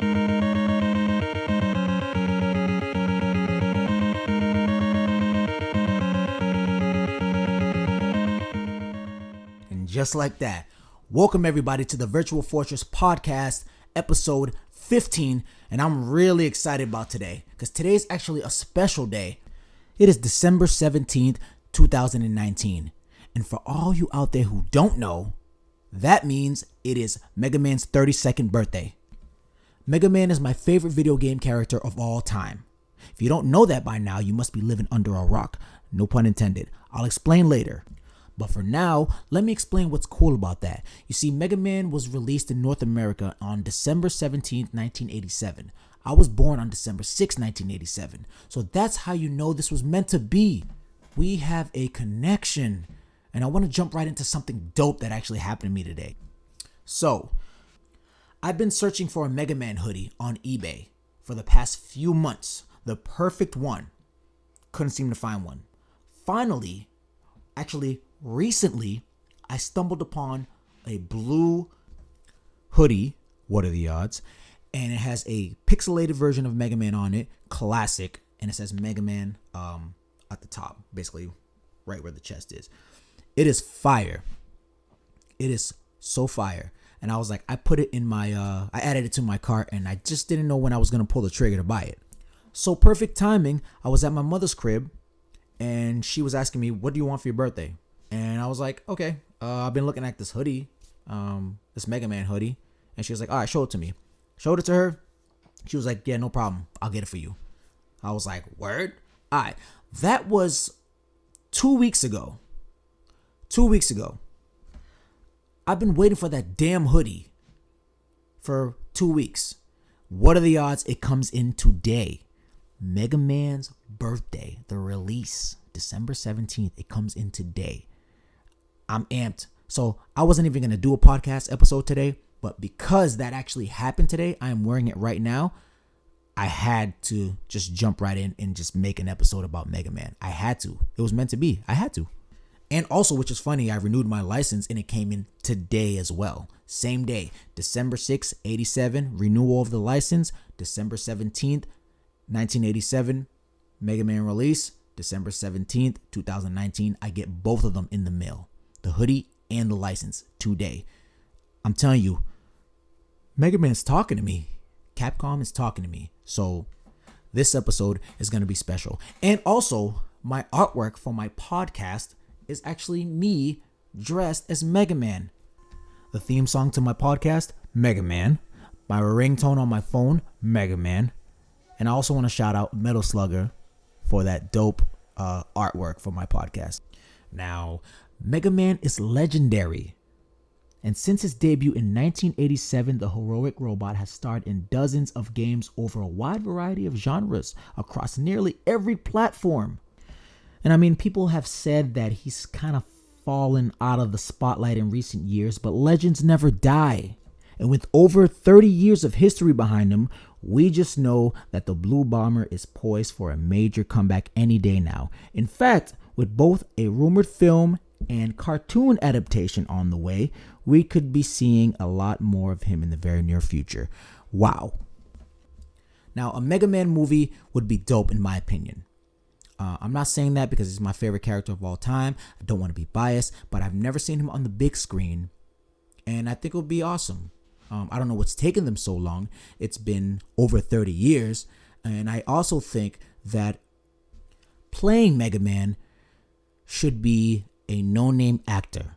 And just like that, welcome everybody to the Virtual Fortress Podcast, episode 15. And I'm really excited about today because today is actually a special day. It is December 17th, 2019. And for all you out there who don't know, that means it is Mega Man's 32nd birthday. Mega Man is my favorite video game character of all time. If you don't know that by now, you must be living under a rock. No pun intended. I'll explain later. But for now, let me explain what's cool about that. You see, Mega Man was released in North America on December 17th, 1987. I was born on December 6th, 1987. So that's how you know this was meant to be. We have a connection. And I want to jump right into something dope that actually happened to me today. So, I've been searching for a Mega Man hoodie on eBay for the past few months. The perfect one. Couldn't seem to find one. Finally, recently, I stumbled upon a blue hoodie. What are the odds? And it has a pixelated version of Mega Man on it. Classic. And it says Mega Man at the top. Basically, right where the chest is. It is fire. It is so fire. And I was like, I put it in my, I added it to my cart and I just didn't know when I was going to pull the trigger to buy it. So perfect timing. I was at my mother's crib and she was asking me, what do you want for your birthday? And I was like, okay, I've been looking at this hoodie, this Mega Man hoodie. And she was like, all right, show it to me. Showed it to her. She was like, yeah, no problem. I'll get it for you. I was like, word? All right. That was 2 weeks ago. 2 weeks ago. I've been waiting for that damn hoodie for 2 weeks. What are the odds it comes in today? Mega Man's birthday, the release, December 17th. It comes in today. I'm amped. So I wasn't even going to do a podcast episode today, but because that actually happened today, I am wearing it right now. I had to just jump right in and just make an episode about Mega Man. I had to. It was meant to be. I had to. And also, which is funny, I renewed my license and it came in today as well. Same day, December 6th, 87, renewal of the license. December 17th, 1987, Mega Man release. December 17th, 2019, I get both of them in the mail. The hoodie and the license today. I'm telling you, Mega Man's talking to me. Capcom is talking to me. So this episode is going to be special. And also, my artwork for my podcast is actually me dressed as Mega Man. The theme song to my podcast, Mega Man. My ringtone on my phone, Mega Man. And I also want to shout out Metal Slugger for that dope artwork for my podcast. Now, Mega Man is legendary. And since its debut in 1987, the heroic robot has starred in dozens of games over a wide variety of genres across nearly every platform. And I mean, people have said that he's kind of fallen out of the spotlight in recent years, but legends never die. And with over 30 years of history behind him, we just know that the Blue Bomber is poised for a major comeback any day now. In fact, with both a rumored film and cartoon adaptation on the way, we could be seeing a lot more of him in the very near future. Wow. Now, a Mega Man movie would be dope in my opinion. I'm not saying that because he's my favorite character of all time. I don't want to be biased, but I've never seen him on the big screen, and I think it would be awesome. I don't know what's taken them so long. It's been over 30 years, and I also think that playing Mega Man should be a no-name actor.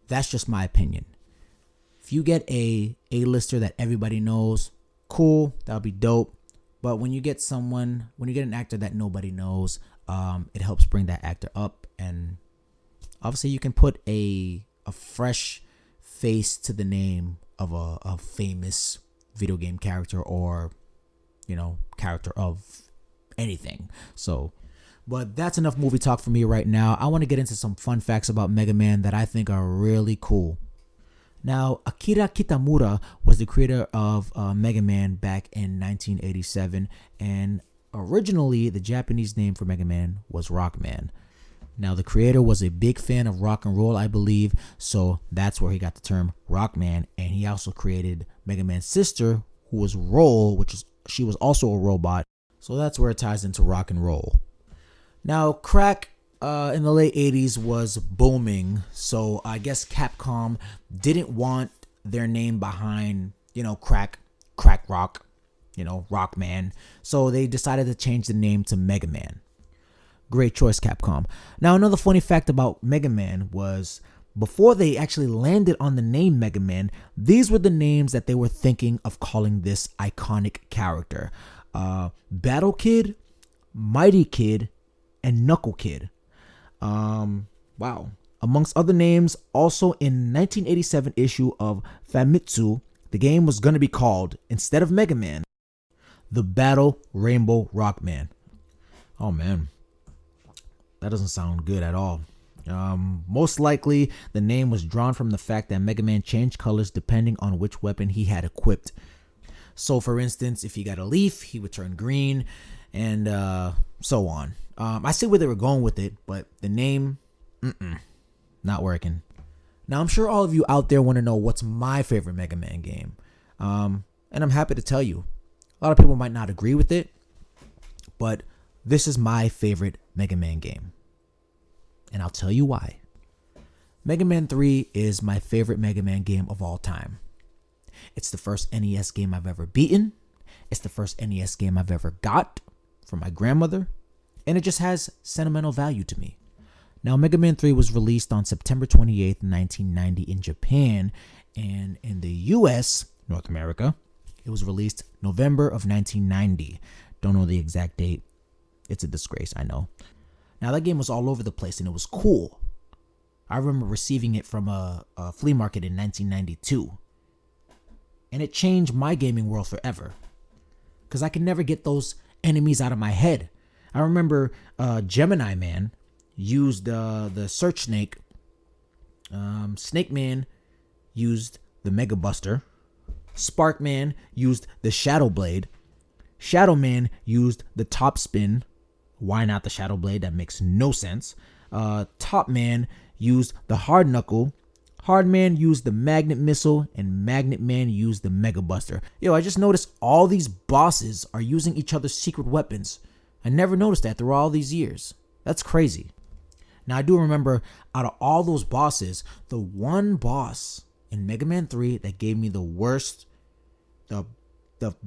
That's just my opinion. If you get a A-lister that everybody knows, cool, that'll be dope. But when you get an actor that nobody knows, it helps bring that actor up. And obviously you can put a fresh face to the name of a famous video game character or, character of anything. So, but that's enough movie talk for me right now. I want to get into some fun facts about Mega Man that I think are really cool. Now, Akira Kitamura was the creator of Mega Man back in 1987, and originally the Japanese name for Mega Man was Rockman. Now, the creator was a big fan of rock and roll, I believe, so that's where he got the term Rockman, and he also created Mega Man's sister, who was Roll, she was also a robot. So that's where it ties into rock and roll. Now, crack in the late 80s was booming, so I guess Capcom didn't want their name behind, crack rock, Rock Man. So they decided to change the name to Mega Man. Great choice, Capcom. Now, another funny fact about Mega Man was before they actually landed on the name Mega Man, these were the names that they were thinking of calling this iconic character. Battle Kid, Mighty Kid, and Knuckle Kid. Wow. Amongst other names, also in 1987 issue of Famitsu, the game was going to be called, instead of Mega Man, the Battle Rainbow Rockman. Oh man, that doesn't sound good at all. Most likely, the name was drawn from the fact that Mega Man changed colors depending on which weapon he had equipped. So, for instance, if he got a leaf, he would turn green, and so on. I see where they were going with it, but the name, not working. Now, I'm sure all of you out there want to know what's my favorite Mega Man game. And I'm happy to tell you. A lot of people might not agree with it, but this is my favorite Mega Man game. And I'll tell you why. Mega Man 3 is my favorite Mega Man game of all time. It's the first NES game I've ever beaten. It's the first NES game I've ever got from my grandmother. And it just has sentimental value to me. Now, Mega Man 3 was released on September 28th, 1990 in Japan. And in the US, North America, it was released November of 1990. Don't know the exact date. It's a disgrace, I know. Now, that game was all over the place and it was cool. I remember receiving it from a flea market in 1992. And it changed my gaming world forever. Because I could never get those enemies out of my head. I remember Gemini Man used the Search Snake. Snake Man used the Mega Buster. Spark Man used the Shadow Blade. Shadow Man used the Top Spin. Why not the Shadow Blade? That makes no sense. Top Man used the Hard Knuckle. Hard Man used the Magnet Missile, and Magnet Man used the Mega Buster. Yo, I just noticed all these bosses are using each other's secret weapons. I never noticed that through all these years. That's crazy. Now, I do remember out of all those bosses, the one boss in Mega Man 3 that gave me the worst, the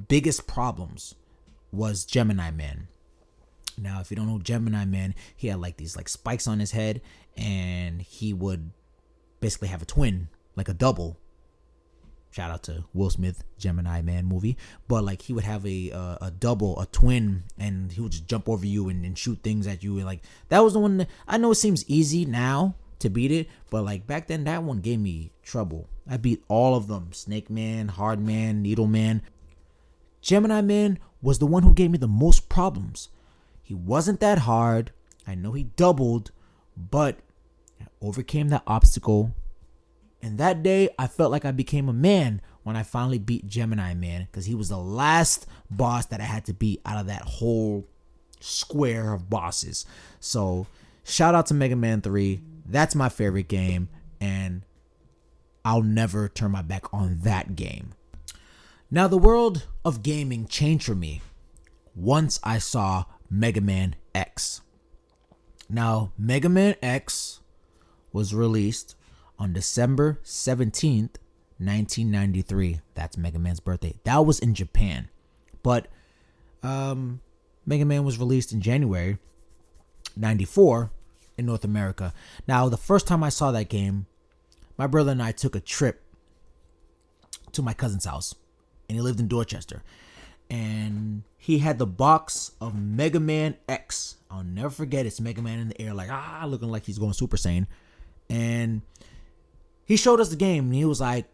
biggest problems was Gemini Man. Now, if you don't know Gemini Man, he had these spikes on his head, and he would basically have a twin, like a double. Shout out to Will Smith, Gemini Man movie. But he would have a double, a twin, and he would just jump over you and shoot things at you. And that was the one that, I know it seems easy now to beat it, but back then that one gave me trouble. I beat all of them. Snake Man, Hard Man, Needle Man. Gemini Man was the one who gave me the most problems. He wasn't that hard. I know he doubled, but I overcame that obstacle. And that day, I felt like I became a man when I finally beat Gemini Man, because he was the last boss that I had to beat out of that whole square of bosses. So, shout out to Mega Man 3. That's my favorite game, and I'll never turn my back on that game. Now, the world of gaming changed for me once I saw Mega Man X. Now, Mega Man X was released on December 17th, 1993. That's Mega Man's birthday. That was in Japan. But Mega Man was released in January 94 in North America. Now, the first time I saw that game, my brother and I took a trip to my cousin's house. And he lived in Dorchester. And he had the box of Mega Man X. I'll never forget. It's Mega Man in the air, looking like he's going Super Saiyan. And he showed us the game, and he was like,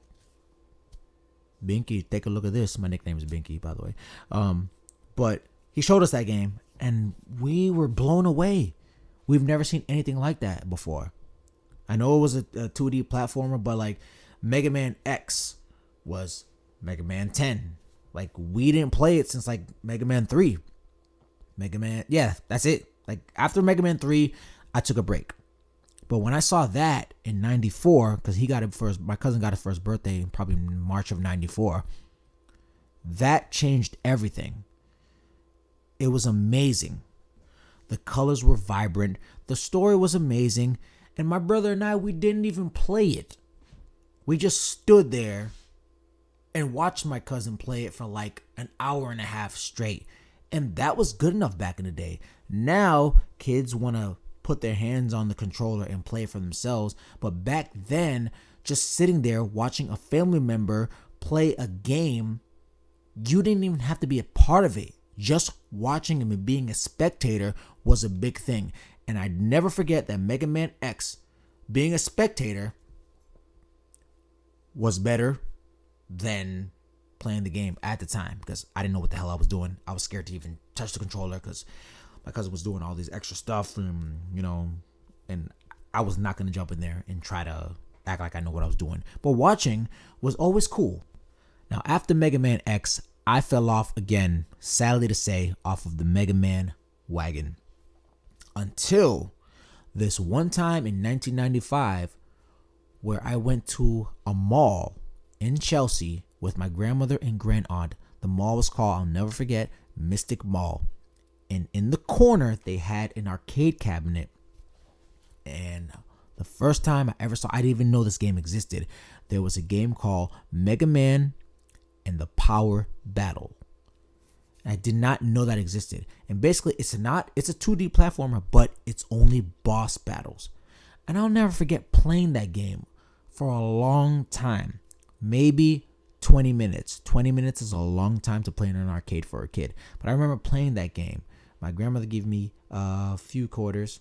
Binky, take a look at this. My nickname is Binky, by the way. But he showed us that game, and we were blown away. We've never seen anything like that before. I know it was a 2D platformer, but Mega Man X was Mega Man 10. We didn't play it since Mega Man 3. Mega Man, yeah, that's it. After Mega Man 3, I took a break. But when I saw that in 94, because he got it first, my cousin got it for his birthday, probably in March of 94. That changed everything. It was amazing. The colors were vibrant. The story was amazing. And my brother and I, we didn't even play it. We just stood there and watched my cousin play it for like an hour and a half straight. And that was good enough back in the day. Now, kids want to put their hands on the controller and play for themselves. But back then, just sitting there watching a family member play a game, you didn't even have to be a part of it. Just watching him and being a spectator was a big thing. And I'd never forget that Mega Man X, being a spectator, was better than playing the game at the time, because I didn't know what the hell I was doing. I was scared to even touch the controller because my cousin was doing all these extra stuff, and and I was not going to jump in there and try to act like I know what I was doing. But watching was always cool. Now, after Mega Man X, I fell off again, sadly to say, off of the Mega Man wagon. Until this one time in 1995, where I went to a mall in Chelsea with my grandmother and grandaunt. The mall was called, I'll never forget, Mystic Mall. And in the corner, they had an arcade cabinet. And the first time I ever saw, I didn't even know this game existed. There was a game called Mega Man and the Power Battle. I did not know that existed. And basically, it's a 2D platformer, but it's only boss battles. And I'll never forget playing that game for a long time. Maybe 20 minutes. 20 minutes is a long time to play in an arcade for a kid. But I remember playing that game. My grandmother gave me a few quarters.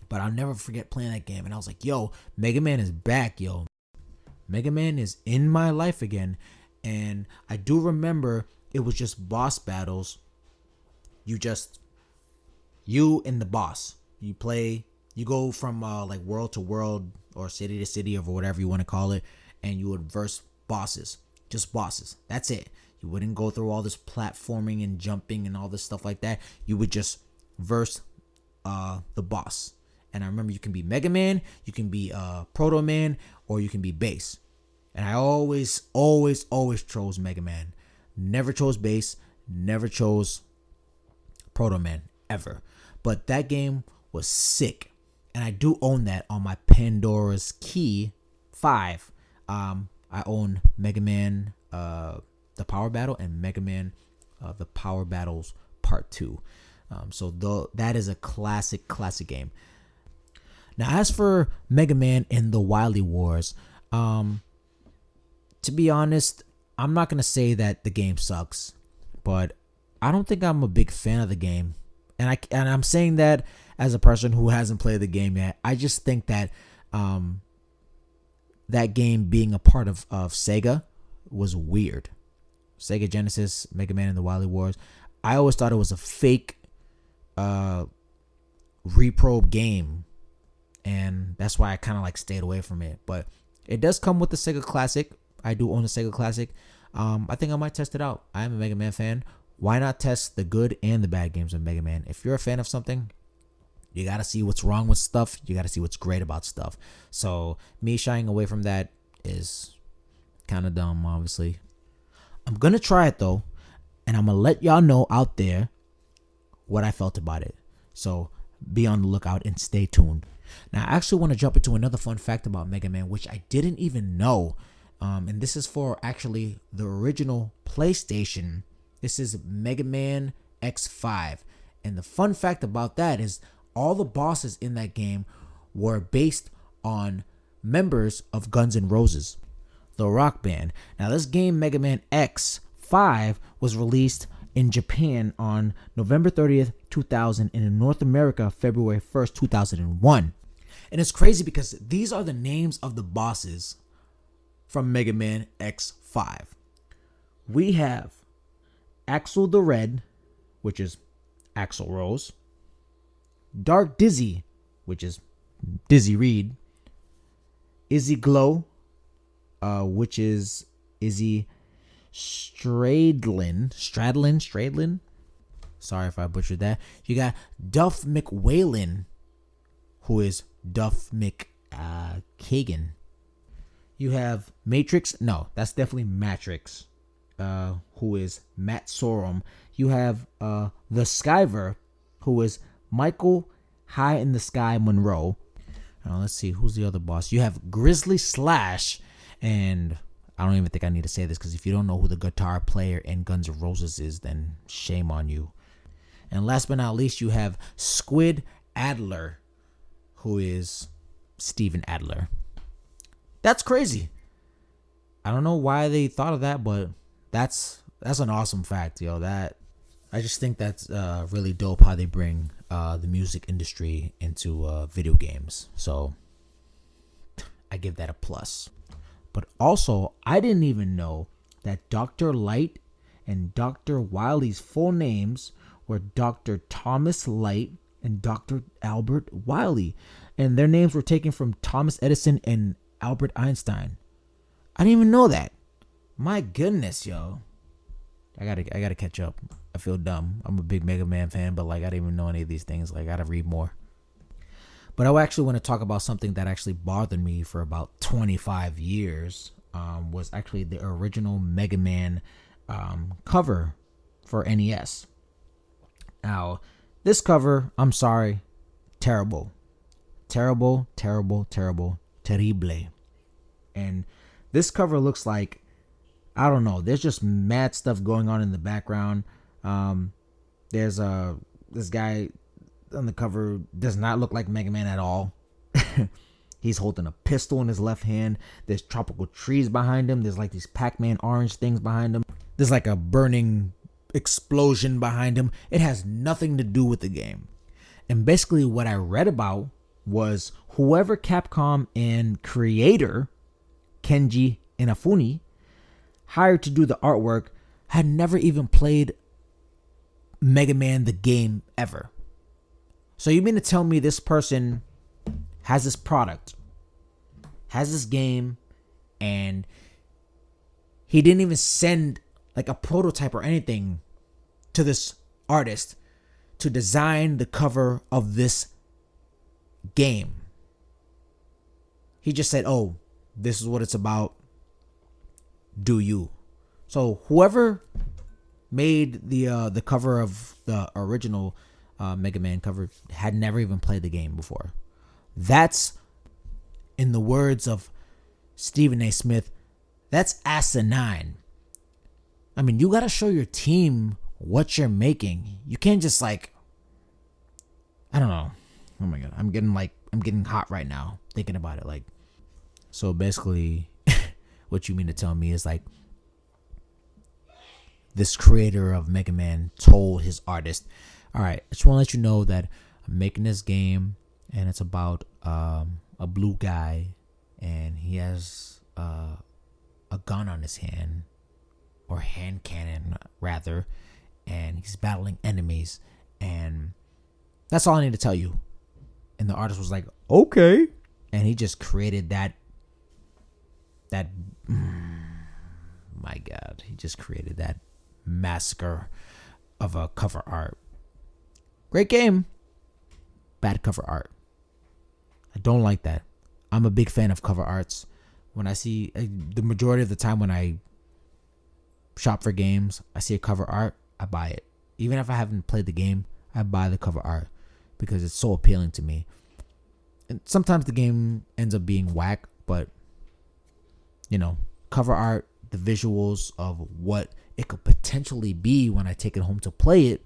But I'll never forget playing that game. And I was like, yo, Mega Man is back, yo. Mega Man is in my life again. And I do remember it was just boss battles. You and the boss. You go from like world to world or city to city or whatever you want to call it. And you would verse bosses. Just bosses. That's it. You wouldn't go through all this platforming and jumping and all this stuff like that. You would just verse the boss. And I remember you can be Mega Man, you can be Proto Man, or you can be Bass. And I always chose Mega Man. Never chose Bass, never chose Proto Man, ever. But that game was sick. And I do own that on my Pandora's Key 5. I own Mega Man, the Power Battle, and Mega Man, the Power Battles Part 2. So that is a classic game. Now, as for Mega Man and the Wily Wars, to be honest, I'm not going to say that the game sucks, but I don't think I'm a big fan of the game. And I'm saying that as a person who hasn't played the game yet. I just think that that game being a part of Sega was weird. Sega Genesis, Mega Man and the Wily Wars. I always thought it was a fake repro game. And that's why I kind of like stayed away from it. But it does come with the Sega Classic. I do own the Sega Classic. I think I might test it out. I am a Mega Man fan. Why not test the good and the bad games of Mega Man? If you're a fan of something, you got to see what's wrong with stuff. You got to see what's great about stuff. So me shying away from that is kind of dumb, obviously. I'm going to try it, though. And I'm going to let y'all know out there what I felt about it. So be on the lookout and stay tuned. Now, I actually want to jump into another fun fact about Mega Man, which I didn't even know. And this is for actually the original PlayStation. This is Mega Man X5. And the fun fact about that is all the bosses in that game were based on members of Guns N' Roses, the rock band. Now, this game, Mega Man X5, was released in Japan on November 30th, 2000, and in North America, February 1st, 2001. And it's crazy because these are the names of the bosses from Mega Man X5. We have Axel the Red, which is Axel Rose. Dark Dizzy, which is Dizzy Reed. Izzy Glow, which is Izzy Stradlin. Sorry if I butchered that. You got Duff McWhalen, who is Duff McKagan. You have Matrix. No, that's definitely Matrix. who is Matt Sorum. You have the Skyver, who is Michael High in the Sky Monroe. Let's see, who's the other boss? You have Grizzly Slash, and I don't even think I need to say this, because if you don't know who the guitar player in Guns N' Roses is, then shame on you. And last but not least, you have Squid Adler, who is Steven Adler. That's crazy. I don't know why they thought of that, but that's an awesome fact, yo. I just think that's really dope how they bring the music industry into video games. So I give that a plus. But also, I didn't even know that Dr. Light and Dr. Wily's full names were Dr. Thomas Light and Dr. Albert Wily. And their names were taken from Thomas Edison and Albert Einstein. I didn't even know that. My goodness, yo. I gotta catch up. I feel dumb. I'm a big Mega Man fan, but I didn't even know any of these things. I gotta read more. But I actually want to talk about something that actually bothered me for about 25 years. Was actually the original Mega Man cover for NES. Now, this cover, I'm sorry, terrible. Terrible, terrible, terrible, terrible. And this cover looks like, I don't know, there's just mad stuff going on in the background. There's this guy on the cover does not look like Mega Man at all. He's holding a pistol in his left hand. There's tropical trees behind him. There's these Pac-Man orange things behind him. There's a burning explosion behind him. It has nothing to do with the game. And basically what I read about was whoever Capcom and creator Kenji Inafune hired to do the artwork had never even played Mega Man the game ever. So you mean to tell me this person has this product, has this game, and he didn't even send a prototype or anything to this artist to design the cover of this game? He just said, oh, this is what it's about. Do you? So whoever made the cover of the original Mega Man cover had never even played the game before. That's, in the words of Stephen A. Smith, that's asinine. I mean, you gotta show your team what you're making. You can't just I don't know. Oh my god, I'm getting hot right now thinking about it. So basically, what you mean to tell me is this creator of Mega Man told his artist, all right, I just want to let you know that I'm making this game, and it's about a blue guy, and he has a gun on his hand, or hand cannon rather, and he's battling enemies, and that's all I need to tell you. And the artist was like, okay, and he just created that my god, he just created that massacre of a cover art. Great game, bad cover art. I don't like that. I'm a big fan of cover arts. When I see, the majority of the time when I shop for games, I see a cover art, I buy it. Even if I haven't played the game, I buy the cover art because it's so appealing to me. And sometimes the game ends up being whack, but cover art, the visuals of what it could potentially be when I take it home to play it,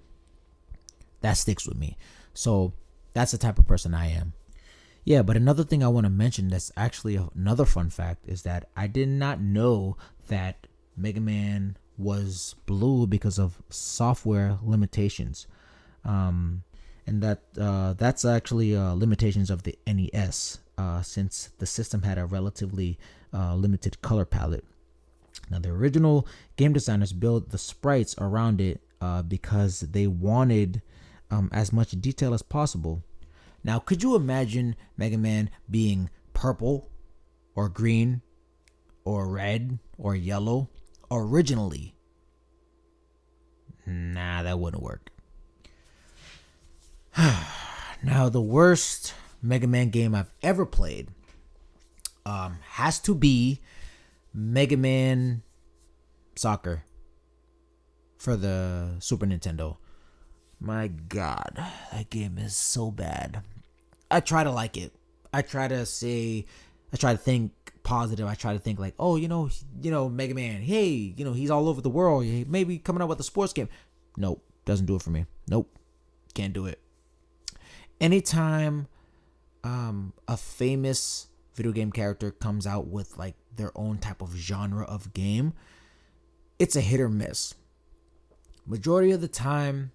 that sticks with me. So that's the type of person I am. Yeah, but another thing I want to mention that's actually another fun fact is that I did not know that Mega Man was blue because of software limitations. And that's actually limitations of the NES, since the system had a relatively limited color palette. Now, the original game designers built the sprites around it because they wanted as much detail as possible. Now, could you imagine Mega Man being purple or green or red or yellow originally? Nah, that wouldn't work. Now, the worst Mega Man game I've ever played has to be Mega Man Soccer. for the Super Nintendo. My God, that game is so bad. I try to like it. I try to think positive. I try to think like, oh, Mega Man. Hey, he's all over the world. Maybe coming out with a sports game. Nope, doesn't do it for me. Nope, can't do it. Anytime a famous video game character comes out with like their own type of genre of game, it's a hit or miss. Majority of the time,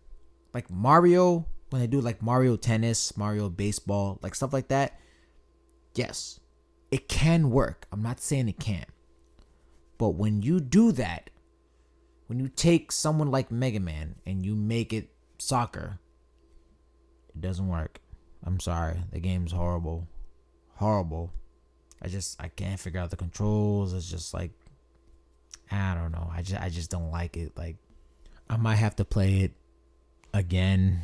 like Mario, when they do like Mario Tennis, Mario Baseball, like stuff like that, yes, it can work. I'm not saying it can't. But when you do that, when you take someone like Mega Man and you make it soccer, it doesn't work. I'm sorry. The game's horrible. Horrible. I can't figure out the controls. It's just like, I don't know. I just don't like it. Like, I might have to play it again,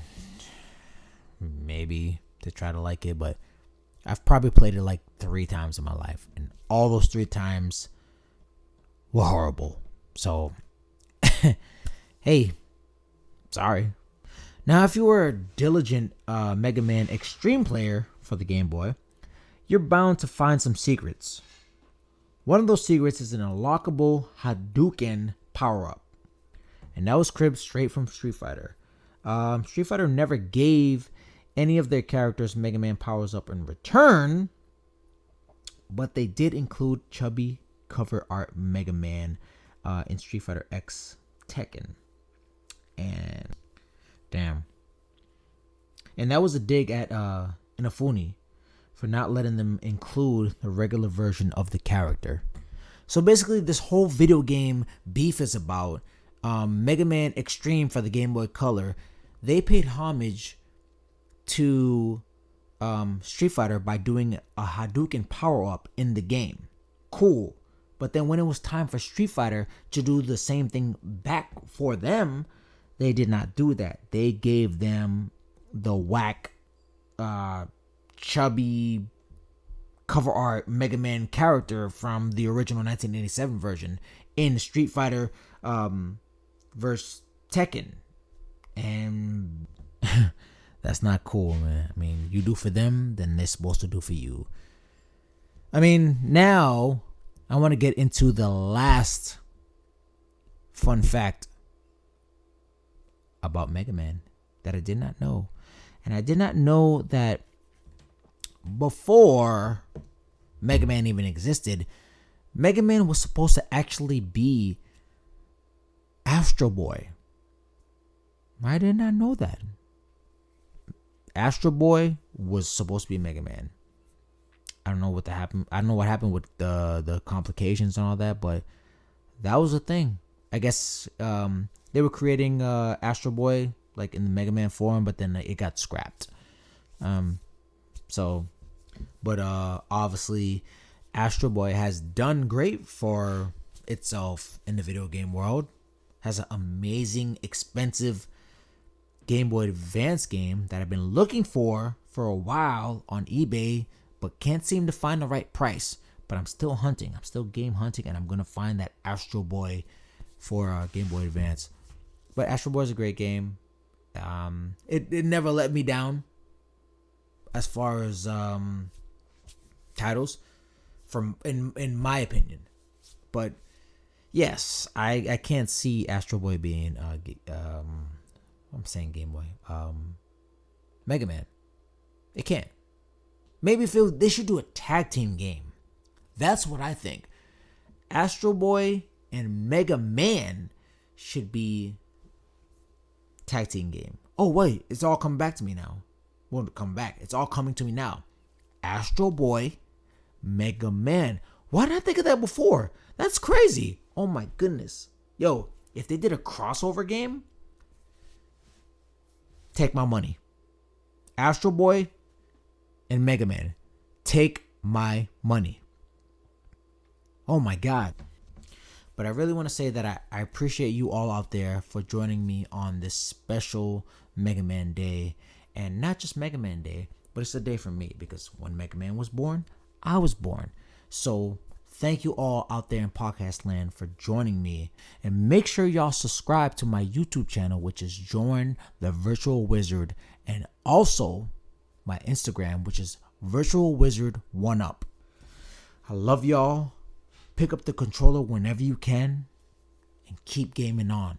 maybe, to try to like it, but I've probably played it like 3 times in my life, and all those 3 times were horrible. So, hey, sorry. Now, if you were a diligent Mega Man Extreme player for the Game Boy, you're bound to find some secrets. One of those secrets is an unlockable Hadouken power-up, and that was cribbed straight from Street Fighter. Street Fighter never gave any of their characters Mega Man powers up in return, but they did include chubby cover art Mega Man in Street Fighter X Tekken. And damn. And that was a dig at Inafune for not letting them include the regular version of the character. So basically, this whole video game beef is about Mega Man Extreme for the Game Boy Color. They paid homage to Street Fighter by doing a Hadouken power-up in the game. Cool. But then when it was time for Street Fighter to do the same thing back for them, they did not do that. They gave them the whack, chubby cover art Mega Man character from the original 1987 version in Street Fighter versus Tekken. And that's not cool, man. I mean, you do for them, then they're supposed to do for you. I mean, now I want to get into the last fun fact about Mega Man that I did not know. And I did not know that before Mega Man even existed, Mega Man was supposed to actually be Astro Boy. I did not know that. Astro Boy was supposed to be Mega Man. I don't know what happened. I don't know what happened with the complications and all that, but that was a thing. I guess they were creating Astro Boy like in the Mega Man form, but then it got scrapped. But obviously, Astro Boy has done great for itself in the video game world. Has an amazing, expensive Game Boy Advance game that I've been looking for a while on eBay, but can't seem to find the right price. But I'm still hunting. I'm still game hunting, and I'm going to find that Astro Boy for Game Boy Advance. But Astro Boy is a great game. It never let me down as far as titles, from in my opinion. But yes, I can't see Astro Boy being I'm saying Game Boy, Mega Man. It can't. Maybe they should do a tag team game. That's what I think. Astro Boy and Mega Man should be tag team game. Oh wait, it's all coming back to me now. Well, come back. It's all coming to me now. Astro Boy, Mega Man. Why didn't I think of that before? That's crazy. Oh my goodness. Yo, if they did a crossover game, take my money. Astro Boy and Mega Man. Take my money. Oh my God. But I really want to say that I appreciate you all out there for joining me on this special Mega Man Day. And not just Mega Man Day, but it's a day for me because when Mega Man was born, I was born. So Thank you all out there in podcast land for joining me. And make sure y'all subscribe to my YouTube channel, which is Join the Virtual Wizard. And also my Instagram, which is Virtual Wizard 1UP. I love y'all. Pick up the controller whenever you can. And keep gaming on.